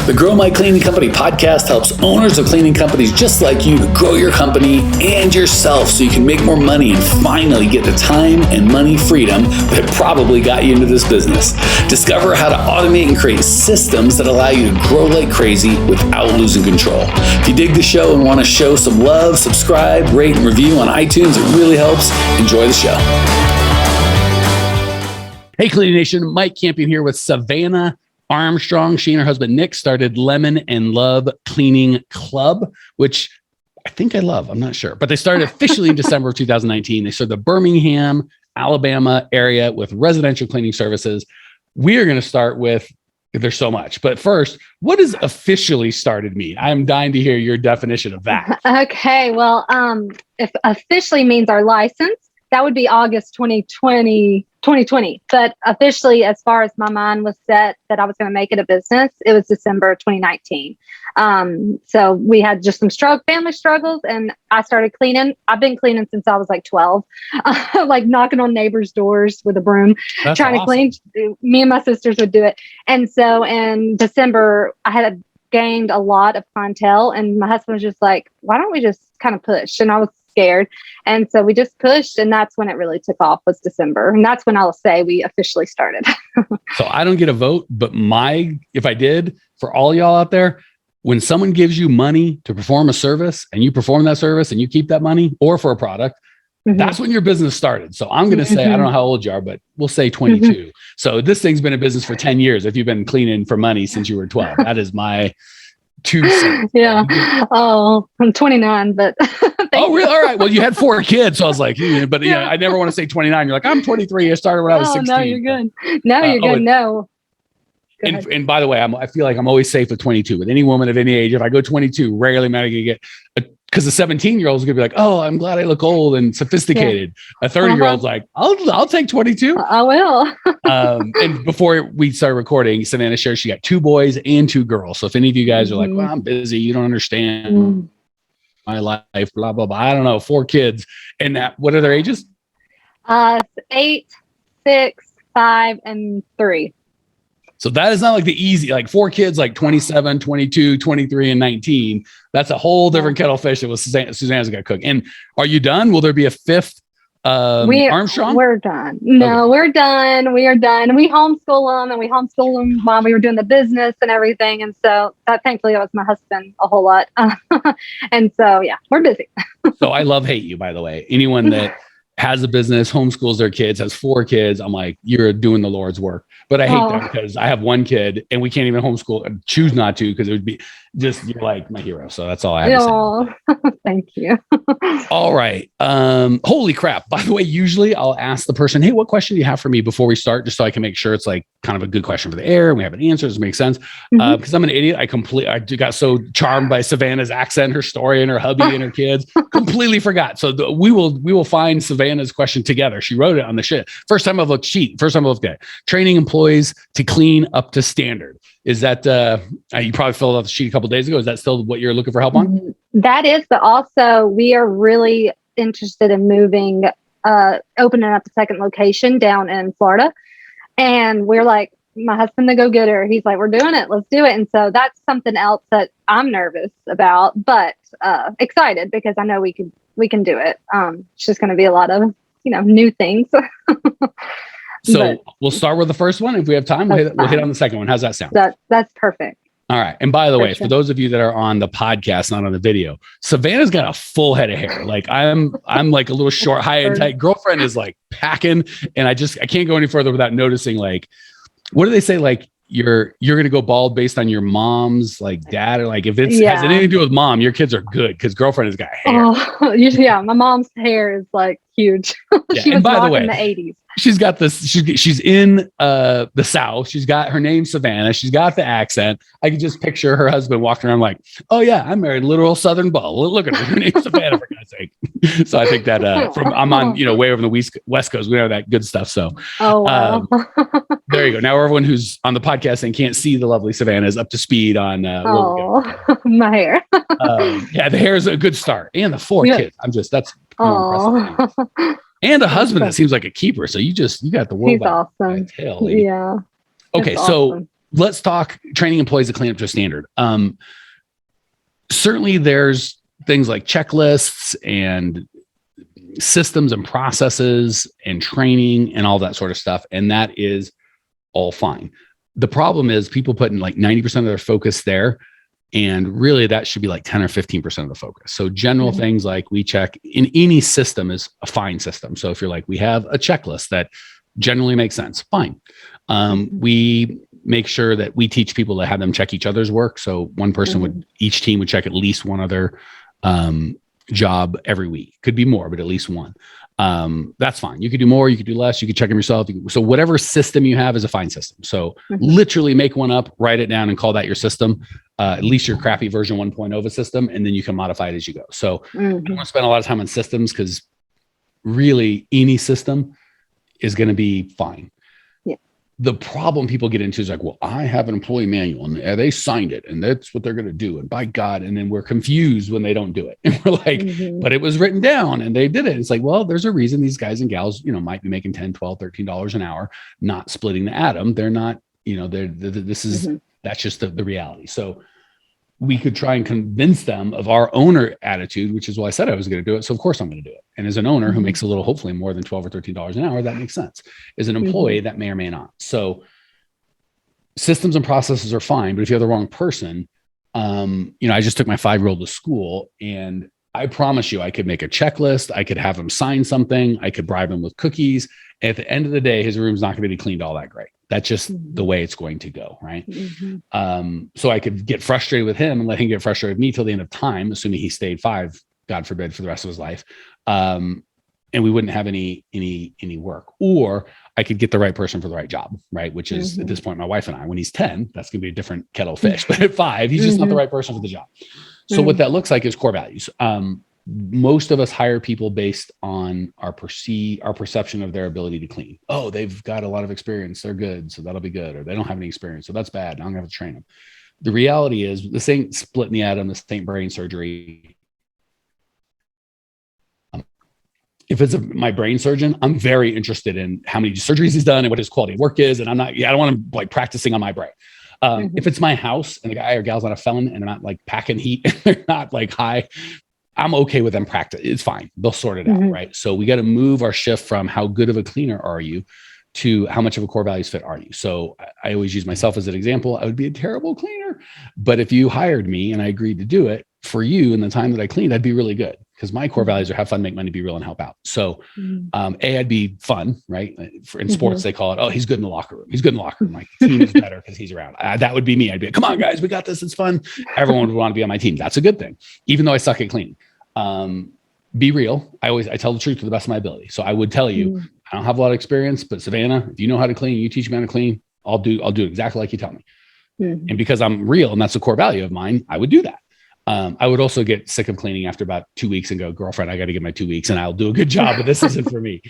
The Grow My Cleaning Company podcast helps owners of cleaning companies just like you to grow your company and yourself so you can make more money and finally get the time and money freedom that probably got you into this business. Discover how to automate and create systems that allow you to grow like crazy without losing control. If you dig the show and want to show some love, subscribe, rate, and review on iTunes. It really helps. Enjoy the show. Hey, Cleaning Nation. Mike Campion here with Savannah Armstrong. She and her husband, Nick, started Lemon and Love Cleaning Club, which I think I love. I'm not sure. But they started officially in December of 2019. They serve the Birmingham, Alabama area with residential cleaning services. We are going to start with, there's so much. But first, what does officially started mean? I'm dying to hear your definition of that. Okay. Well, if officially means our license, that would be August 2020. But officially, as far as my mind was set that I was going to make it a business, it was December 2019. So we had just some family struggles, and I started cleaning. I've been cleaning since I was like 12, like knocking on neighbors' doors with a broom, trying to clean. Me and my sisters would do it. And so in December, I had gained a lot of clientele, and my husband was just like, why don't we just kind of push? And I was scared. And so we just pushed, and that's when it really took off, was December. And that's when I'll say we officially started. So I don't get a vote, but if I did, for all y'all out there, when someone gives you money to perform a service and you perform that service and you keep that money, or for a product, that's when your business started. So I'm going to say, I don't know how old you are, but we'll say 22. So this thing's been in business for 10 years. If you've been cleaning for money since you were 12, that is my 2 cents. Yeah. Oh, I'm 29, but oh, really? All right. Well, you had 4 kids. So I was like, but yeah, I never want to say 29. You're like, I'm 23. I started when I was 16. No, you're good. No, you're good. No. And by the way, I feel like I'm always safe with 22. With any woman of any age, if I go 22, rarely am I going to get because the 17-year-old is going to be like, oh, I'm glad I look old and sophisticated. Yeah. A 30-year-old's like, I'll take 22. I will. And before we started recording, Savannah shared she got 2 boys and 2 girls. So if any of you guys are like, well, I'm busy, you don't understand my life, blah, blah, blah. I don't know, 4 kids. And what are their ages? 8, 6, 5, and 3. So that is not like the easy, like 4 kids, like 27, 22, 23, and 19. That's a whole different kettle of fish that was Susanna's got to cook. And are you done? Will there be a 5th Armstrong? We're done. No, okay. We're done. We are done. We homeschool them, and we homeschool them while we were doing the business and everything. And so thankfully that was my husband a whole lot. And so, yeah, we're busy. So I love hate you, by the way. Anyone that has a business, homeschools their kids, has 4 kids, I'm like, you're doing the Lord's work. But I hate that because I have 1 kid and we can't even homeschool, choose not to, because it would be just, you're like my hero. So that's all I have to say. Thank you. All right. Holy crap. By the way, usually I'll ask the person, hey, what question do you have for me before we start? Just so I can make sure it's like kind of a good question for the air. And we have an answer. Does it make sense? Because I'm an idiot. I got so charmed by Savannah's accent, her story, and her hubby and her kids. Completely forgot. So we will find Savannah's question together. She wrote it on the shit. First time I've looked sheet. First time I've looked at it. Training employees to clean up to standard. Is that you probably filled out the sheet a couple of days ago? Is that still what you're looking for help on? That is, but also we are really interested in moving, opening up a second location down in Florida. And we're like, my husband, the go-getter, he's like, we're doing it. Let's do it. And so that's something else that I'm nervous about, but excited because I know we can do it. It's just going to be a lot of, new things. So we'll start with the first one. If we have time, we'll hit on the second one. How's that sound? That's perfect. All right. And by the way, for those of you that are on the podcast, not on the video, Savannah's got a full head of hair. Like I'm like a little short, high and tight. Girlfriend is like packing, and I can't go any further without noticing, like, what do they say? Like you're going to go bald based on your mom's like dad, or like if it's has anything to do with mom, your kids are good because girlfriend has got hair. Oh, yeah. My mom's hair is like huge. Yeah, she was by the way, in the 80s. She's got this. She's in the South. She's got her name Savannah. She's got the accent. I can just picture her husband walking around like, "Oh yeah, I'm married, literal Southern belle. Look at her. Her name's Savannah, for God's sake." So I think that I'm on way over the West Coast. We know that good stuff. So wow. There you go. Now everyone who's on the podcast and can't see the lovely Savannah is up to speed on. My hair. Yeah, the hair is a good start, and the 4 kids. That's impressive. And a husband that seems like a keeper. So you got the world. He's awesome. Tail, lady. Yeah. Okay. Awesome. So let's talk training employees to clean up to a standard. Certainly there's things like checklists and systems and processes and training and all that sort of stuff. And that is all fine. The problem is people putting like 90% of their focus there. And really that should be like 10 or 15% of the focus. So general things like we check in any system is a fine system. So if you're like, we have a checklist that generally makes sense, fine. We make sure that we teach people to have them check each other's work. So one person each team would check at least one other job every week. Could be more, but at least one. That's fine. You could do more, you could do less, you could check them yourself. So whatever system you have is a fine system. So literally make one up, write it down and call that your system, at least your crappy version 1.0 of a system. And then you can modify it as you go. So I don't want to spend a lot of time on systems because really any system is going to be fine. The problem people get into is like, well, I have an employee manual and they signed it and that's what they're going to do. And by God, and then we're confused when they don't do it. And we're like, but it was written down and they did it. It's like, well, there's a reason these guys and gals, might be making $10, $12, $13 an hour, not splitting the atom. They're not, that's just the reality. So we could try and convince them of our owner attitude, which is why I said I was going to do it. So of course I'm going to do it. And as an owner who makes a little, hopefully more than $12 or $13 an hour, that makes sense. As an employee, that may or may not. So systems and processes are fine, but if you have the wrong person, I just took my 5-year-old to school and I promise you I could make a checklist. I could have him sign something. I could bribe him with cookies. At the end of the day, his room's not going to be cleaned all that great. That's just the way it's going to go. Right. So I could get frustrated with him and let him get frustrated with me till the end of time, assuming he stayed 5, God forbid, for the rest of his life. And we wouldn't have any work, or I could get the right person for the right job. Right. Which is at this point, my wife and I, when he's 10, that's going to be a different kettle of fish, but at 5, he's just not the right person for the job. So what that looks like is core values. Most of us hire people based on our perception of their ability to clean. Oh, they've got a lot of experience. They're good. So that'll be good. Or they don't have any experience. So that's bad. I'm going to have to train them. The reality is this ain't splitting the atom. This ain't brain surgery. If it's my brain surgeon, I'm very interested in how many surgeries he's done and what his quality of work is. And I don't want him like practicing on my brain. If it's my house and the guy or gal's not a felon and they're not like packing heat, and they're not like high, I'm okay with them practice. It's fine. They'll sort it out. Right. So we got to move our shift from how good of a cleaner are you to how much of a core values fit are you? So I always use myself as an example. I would be a terrible cleaner, but if you hired me and I agreed to do it for you in the time that I cleaned, I'd be really good because my core values are have fun, make money, be real, and help out. So I'd be fun, right? In sports, they call it, oh, he's good in the locker room. He's good in the locker room. Like the team is better because he's around. That would be me. I'd be like, come on, guys, we got this. It's fun. Everyone would want to be on my team. That's a good thing, even though I suck at cleaning. Be real. I tell the truth to the best of my ability. So I would tell you, I don't have a lot of experience, but Savannah, if you know how to clean, you teach me how to clean, I'll do exactly like you tell me. And because I'm real and that's a core value of mine, I would do that. I would also get sick of cleaning after about 2 weeks and go, girlfriend, I got to get my 2 weeks and I'll do a good job, but this isn't for me.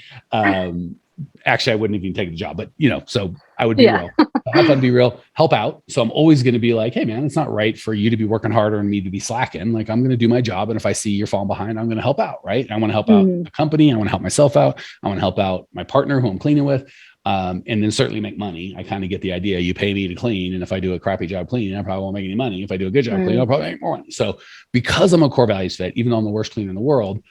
Actually, I wouldn't even take the job, but so I would be real. Have fun, be real, help out. So I'm always going to be like, hey man, it's not right for you to be working harder and me to be slacking. Like I'm going to do my job. And if I see you're falling behind, I'm going to help out. Right. I want to help out the company. I want to help myself out. I want to help out my partner who I'm cleaning with. And then certainly make money. I kind of get the idea. You pay me to clean. And if I do a crappy job cleaning, I probably won't make any money. If I do a good job cleaning, I'll probably make more money. So because I'm a core values fit, even though I'm the worst cleaner in the world,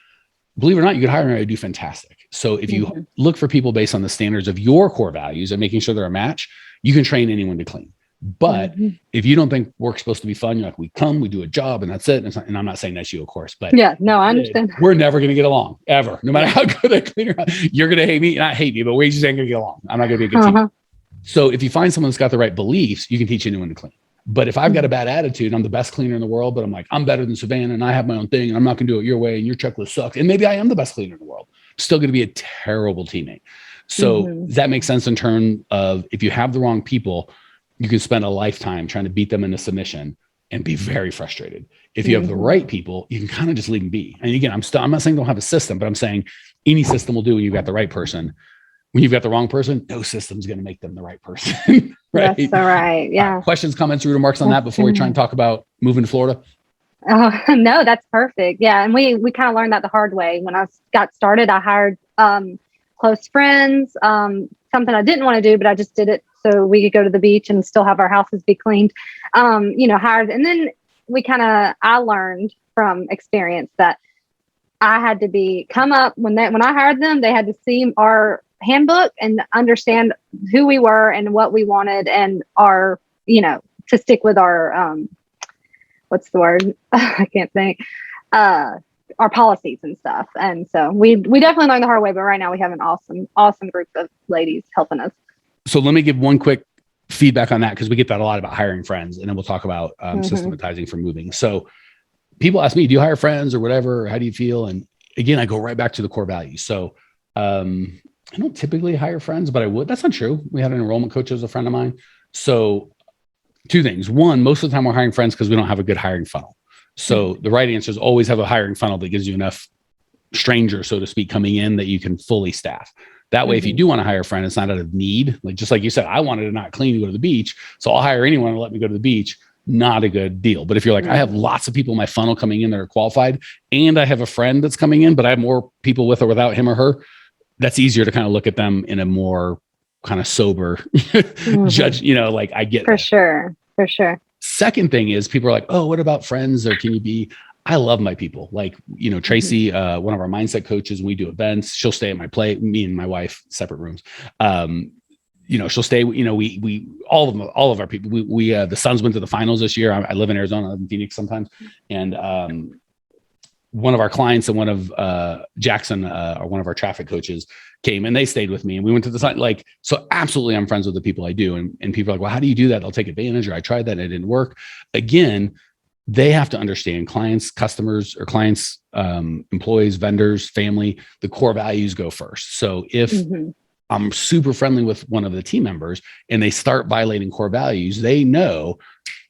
believe it or not, you could hire me and I do fantastic. So if you look for people based on the standards of your core values and making sure they're a match, you can train anyone to clean. But if you don't think work's supposed to be fun, you're like, we come, we do a job and that's it. And I'm not saying that's you, of course, but yeah, no, I understand. We're never going to get along ever. No matter how good a cleaner, you're going to hate me, not hate me, but we just ain't going to get along. I'm not going to be a good team. So if you find someone that's got the right beliefs, you can teach anyone to clean. But if I've got a bad attitude and I'm the best cleaner in the world, but I'm like, I'm better than Savannah and I have my own thing and I'm not going to do it your way and your checklist sucks. And maybe I am the best cleaner in the world. I'm still going to be a terrible teammate. So that makes sense in terms of if you have the wrong people, you can spend a lifetime trying to beat them into submission and be very frustrated. If you have the right people, you can kind of just leave them be. And again, I'm not saying don't have a system, but I'm saying any system will do when you've got the right person. When you've got the wrong person, no system's going to make them the right person. Right? That's all right. Yeah. Questions, comments, or remarks on that before we try and talk about moving to Florida? Oh, no, that's perfect. Yeah. And we kind of learned that the hard way. When I got started, I hired close friends, something I didn't want to do, but I just did it so we could go to the beach and still have our houses be cleaned. Hired. And then I learned from experience that I had to come up when I hired them, they had to see our handbook and understand who we were and what we wanted and to stick with our, what's the word? I can't think, our policies and stuff. And so we definitely learned the hard way, but right now we have an awesome group of ladies helping us. So let me give one quick feedback on that, because we get that a lot about hiring friends, and then we'll talk about systematizing for moving. So people ask me, do you hire friends or whatever? How do you feel? And again, I go right back to the core values. So I don't typically hire friends, but I would. That's not true. We had an enrollment coach as a friend of mine. So two things. One, most of the time we're hiring friends because we don't have a good hiring funnel. So the right answer is always have a hiring funnel that gives you enough strangers, so to speak, coming in that you can fully staff. That way, if you do want to hire a friend, it's not out of need. Like, just like you said, I wanted to not clean to go to the beach, so I'll hire anyone to let me go to the beach. Not a good deal. But if you're like, I have lots of people in my funnel coming in that are qualified, and I have a friend that's coming in, but I have more people with or without him or her, that's easier to kind of look at them in a more kind of sober judge, like I get for sure. Second thing is people are like, oh, what about friends? Or can you be, I love my people. Like, Tracy, one of our mindset coaches, when we do events, she'll stay at my place, me and my wife, separate rooms. She'll stay, we all of our people, we the Suns went to the finals this year. I live in Arizona, I live in Phoenix sometimes. And, one of our clients and one of Jackson, or one of our traffic coaches, came and they stayed with me, and we went to the sun. So absolutely, I'm friends with the people I do. And people are like, well, how do you do that? They'll take advantage, or I tried that and it didn't work. Again, they have to understand clients, customers, or clients, employees, vendors, family, the core values go first. So if I'm super friendly with one of the team members and they start violating core values, they know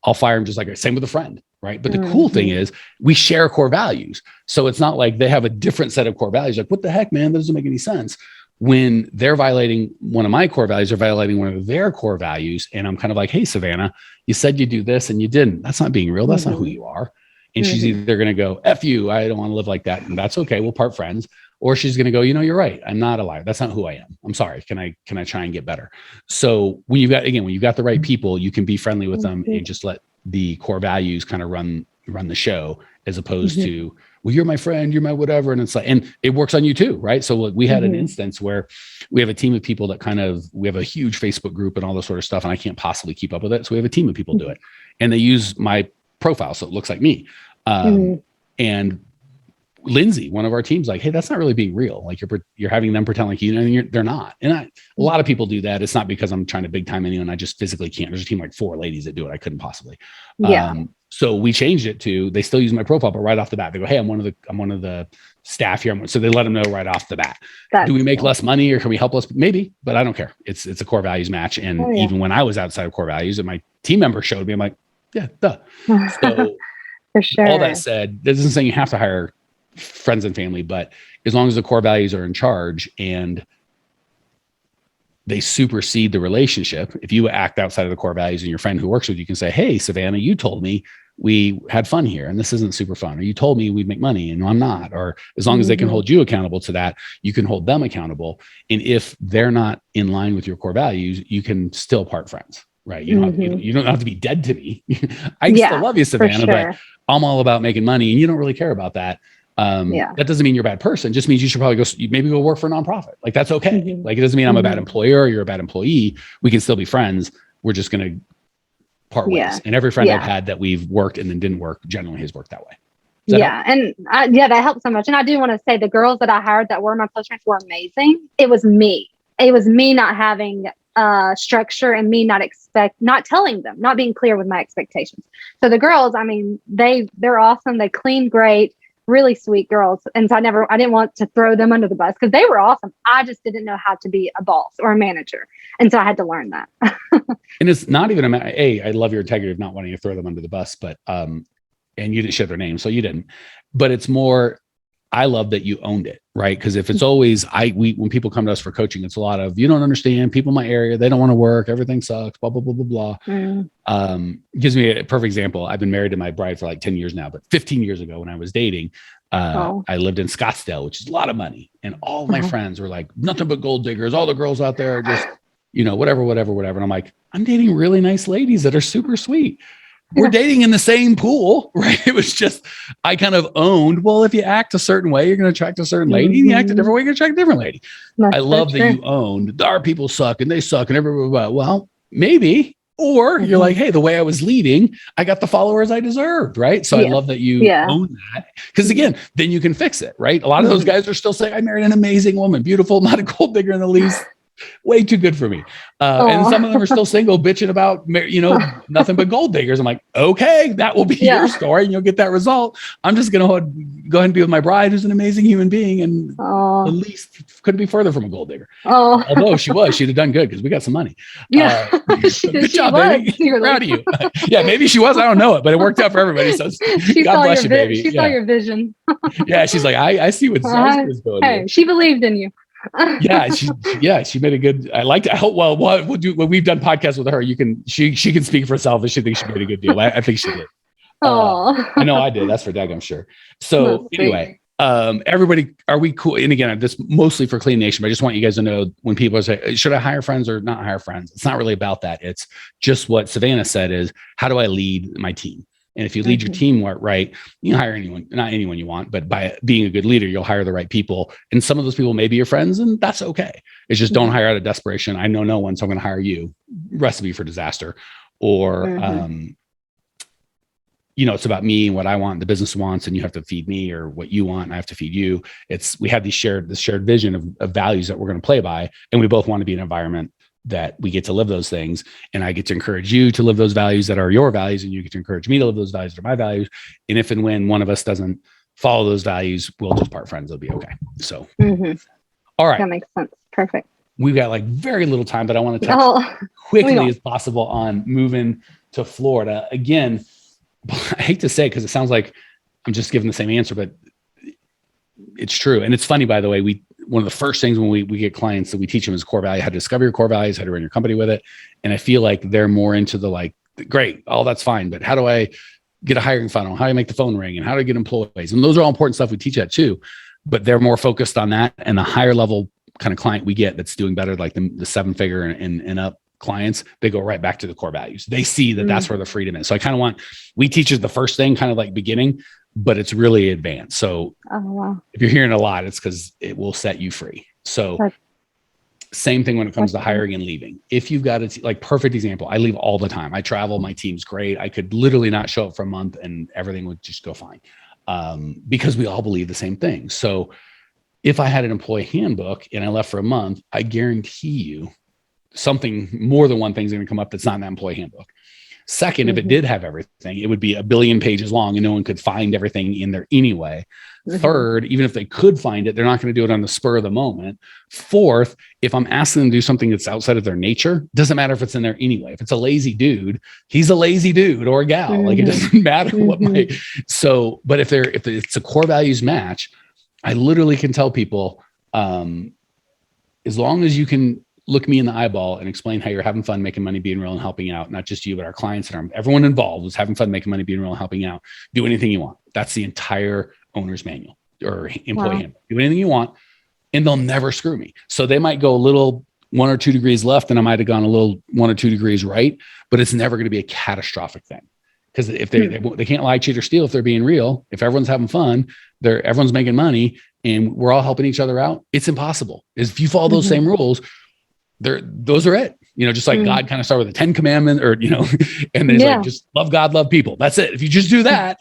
I'll fire them, just like same with a friend. Right. But the cool thing is we share core values. So it's not like they have a different set of core values. Like, what the heck, man, that doesn't make any sense. When they're violating one of my core values, they're violating one of their core values. And I'm kind of like, hey, Savannah, you said you do this and you didn't. That's not being real. That's not who you are. And she's either going to go, F you, I don't want to live like that. And that's okay. We'll part friends. Or she's going to go, you're right. I'm not a liar. That's not who I am. I'm sorry. Can I try and get better? So when you've got the right people, you can be friendly with them and just let the core values kind of run the show, as opposed to, well, you're my friend, you're my whatever. And it's like, and it works on you too. Right. So we had an instance where we have a team of people that we have a huge Facebook group and all this sort of stuff, and I can't possibly keep up with it. So we have a team of people do it, and they use my profile. So it looks like me. And Lindsay, one of our teams, like, hey, that's not really being real. Like you're having them pretend like they're not. And a lot of people do that. It's not because I'm trying to big time anyone. I just physically can't. There's a team like 4 ladies that do it. I couldn't possibly. So we changed it to, they still use my profile, but right off the bat, they go, hey, I'm one of the staff here. So they let them know right off the bat. Do we make less money, or can we help us? Maybe, but I don't care. It's a core values match. And even when I was outside of core values and my team member showed me, I'm like, yeah, duh. So for sure. All that said, this isn't saying you have to hire friends and family, but as long as the core values are in charge and they supersede the relationship, if you act outside of the core values and your friend who works with you can say, hey, Savannah, you told me we had fun here and this isn't super fun, or you told me we'd make money and I'm not, or as long as they can hold you accountable to that, you can hold them accountable. And if they're not in line with your core values, you can still part friends. Right. You don't have to be dead to me. I still love you, Savannah, but I'm all about making money and you don't really care about that. That doesn't mean you're a bad person. It just means you should probably maybe go work for a nonprofit. Like, that's okay. Like, it doesn't mean I'm a bad employer or you're a bad employee. We can still be friends. We're just going to part ways. And every friend I've had that we've worked and then didn't work generally has worked that way. And that helps so much. And I do want to say the girls that I hired that were my close friends were amazing. It was me not having structure and me not telling them, not being clear with my expectations. So the girls, I mean, they're awesome. They clean great. Really sweet girls. And so I didn't want to throw them under the bus because they were awesome. I just didn't know how to be a boss or a manager. And so I had to learn that. And it's not even I love your integrity of not wanting to throw them under the bus, but, and you didn't share their name, so you didn't, but it's more, I love that you owned it, right? Because if it's always, when people come to us for coaching, it's a lot of, you don't understand, people in my area, they don't want to work, everything sucks, blah, blah, blah, blah, blah. Gives me a perfect example. I've been married to my bride for like 10 years now, but 15 years ago when I was dating, I lived in Scottsdale, which is a lot of money. And all of my friends were like, nothing but gold diggers. All the girls out there are just whatever. And I'm like, I'm dating really nice ladies that are super sweet. We're dating in the same pool, right? It was just, I kind of owned, well, if you act a certain way, you're going to attract a certain lady. And you act a different way, you're going to attract a different lady. I love that you owned, our people suck and they suck and everybody, well, maybe. Or you're like, hey, the way I was leading, I got the followers I deserved, right? So I love that you own that. Because again, then you can fix it, right? A lot of those guys are still saying, I married an amazing woman, beautiful, not a gold digger in the least. Way too good for me. And some of them are still single, bitching about, nothing but gold diggers. I'm like, okay, that will be your story and you'll get that result. I'm just going to go ahead and be with my bride, who's an amazing human being. And at least couldn't be further from a gold digger. Although she'd have done good because we got some money. Yeah. Good job, baby. Proud of you. Yeah, maybe she was. I don't know it, but it worked out for everybody. So God bless you, baby. She saw your vision. Yeah. She's like, I see what's going on. Hey, she believed in you. She made a good, I liked it. I hope, well, we'll do when we've done podcasts with her, she can speak for herself if she thinks she made a good deal. I think she did. I know I did. That's for Doug, I'm sure. So anyway, everybody, are we cool? And again, this mostly for Clean Nation, but I just want you guys to know when people say, should I hire friends or not hire friends? It's not really about that. It's just what Savannah said is, how do I lead my team? And if you lead your team right, you can hire not anyone you want, but by being a good leader, you'll hire the right people. And some of those people may be your friends, and that's okay. It's just don't hire out of desperation. I know no one, so I'm going to hire you. Recipe for disaster. Or, it's about me and what I want, the business wants, and you have to feed me, or what you want, and I have to feed you. We have this shared vision of values that we're going to play by, and we both want to be in an environment that we get to live those things. And I get to encourage you to live those values that are your values. And you get to encourage me to live those values that are my values. And if and when one of us doesn't follow those values, we'll just part friends. It'll be okay. So, all right. That makes sense. Perfect. We've got like very little time, but I want to touch quickly as possible on moving to Florida. Again, I hate to say it because it sounds like I'm just giving the same answer, but it's true. And it's funny, by the way, one of the first things when we get clients that we teach them is core value, how to discover your core values, how to run your company with it. And I feel like they're more into the great, all that's fine, but how do I get a hiring funnel? How do I make the phone ring? And how do I get employees? And those are all important stuff. We teach that too, but they're more focused on that. And the higher level kind of client we get that's doing better, like the 7-figure and up clients, they go right back to the core values. They see that that's where the freedom is. So I kind of we teach the first thing kind of like beginning, but it's really advanced. So if you're hearing a lot, it's because it will set you free. So same thing when it comes to hiring and leaving. If you've got perfect example, I leave all the time. I travel, my team's great. I could literally not show up for a month and everything would just go fine. Because we all believe the same thing. So if I had an employee handbook and I left for a month, I guarantee you something more than one thing's going to come up that's not in that employee handbook. Second, if it did have everything, it would be 1 billion pages long and no one could find everything in there anyway. Third, even if they could find it, they're not going to do it on the spur of the moment. Fourth, if I'm asking them to do something that's outside of their nature, doesn't matter if it's in there anyway. If it's a lazy dude, he's a lazy dude or a gal. Like it doesn't matter what but if it's a core values match, I literally can tell people, as long as you can look me in the eyeball and explain how you're having fun, making money, being real and helping out, not just you, but our clients and everyone involved was having fun, making money, being real and helping out, do anything you want. That's the entire owner's manual or employee handbook. Do anything you want and they'll never screw me. So they might go a little 1 or 2 degrees left and I might've gone a little 1 or 2 degrees right, but it's never going to be a catastrophic thing. Because if they can't lie, cheat, or steal if they're being real. If everyone's having fun, everyone's making money and we're all helping each other out, it's impossible. If you follow those same rules, those are it. Just like God kind of started with the 10 commandments or, and there's like, just love God, love people. That's it. If you just do that,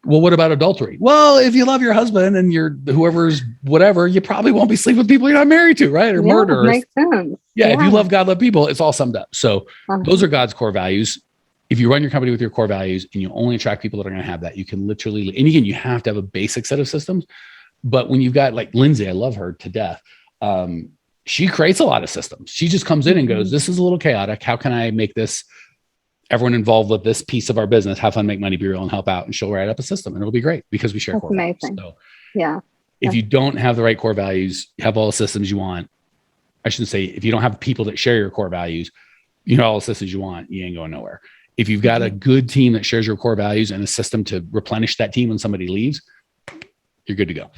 well, what about adultery? Well, if you love your husband and you're whoever's whatever, you probably won't be sleeping with people you're not married to, right? Or murder. Makes sense. Yeah. If you love God, love people, it's all summed up. So those are God's core values. If you run your company with your core values and you only attract people that are going to have that, you can literally, and again, you have to have a basic set of systems. But when you've got like Lindsay, I love her to death. She creates a lot of systems. She just comes in and goes, this is a little chaotic. How can I make everyone involved with this piece of our business, have fun, make money, be real, and help out? And she'll write up a system and it'll be great because we share core values. So if you don't have the right core values, you have all the systems you want. I shouldn't say, if you don't have people that share your core values, you know, all the systems you want, you ain't going nowhere. If you've got a good team that shares your core values and a system to replenish that team when somebody leaves, you're good to go.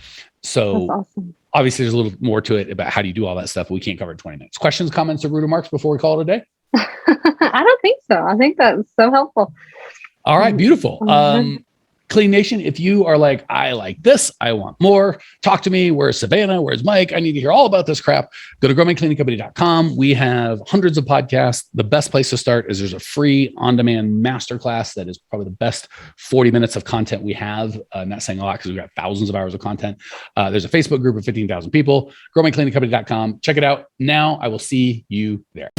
So That's awesome. obviously there's a little more to it about how do you do all that stuff. But we can't cover it in 20 minutes. Questions, comments, or rude remarks before we call it a day? I don't think so. I think that's so helpful. All right, beautiful. Clean Nation, if you are like, I like this, I want more, talk to me. Where's Savannah? Where's Mike? I need to hear all about this crap. Go to growmycleaningcompany.com. We have hundreds of podcasts. The best place to start is there's a free on-demand masterclass that is probably the best 40 minutes of content we have. Not saying a lot because we've got thousands of hours of content. There's a Facebook group of 15,000 people. growmycleaningcompany.com. Check it out. Now I will see you there.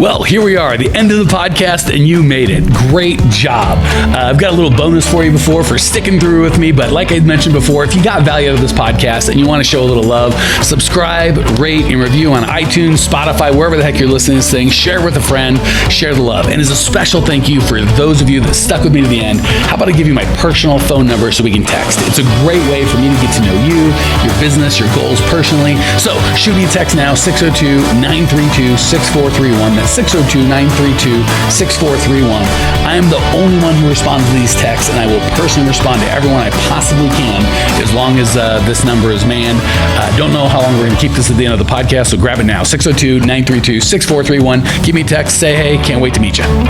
Well, here we are, the end of the podcast, and you made it. Great job. I've got a little bonus for you for sticking through with me. But like I mentioned before, if you got value out of this podcast and you want to show a little love, subscribe, rate, and review on iTunes, Spotify, wherever the heck you're listening to this thing. Share with a friend, share the love. And as a special thank you for those of you that stuck with me to the end, how about I give you my personal phone number so we can text? It's a great way for me to get to know you, your business, your goals personally. So shoot me a text now, 602-932-6431. 602-932-6431. I am the only one who responds to these texts, and I will personally respond to everyone I possibly can as long as this number is manned. Don't know how long we're going to keep this at the end of the podcast, so grab it now. 602-932-6431. Give me a text. Say hey. Can't wait to meet you.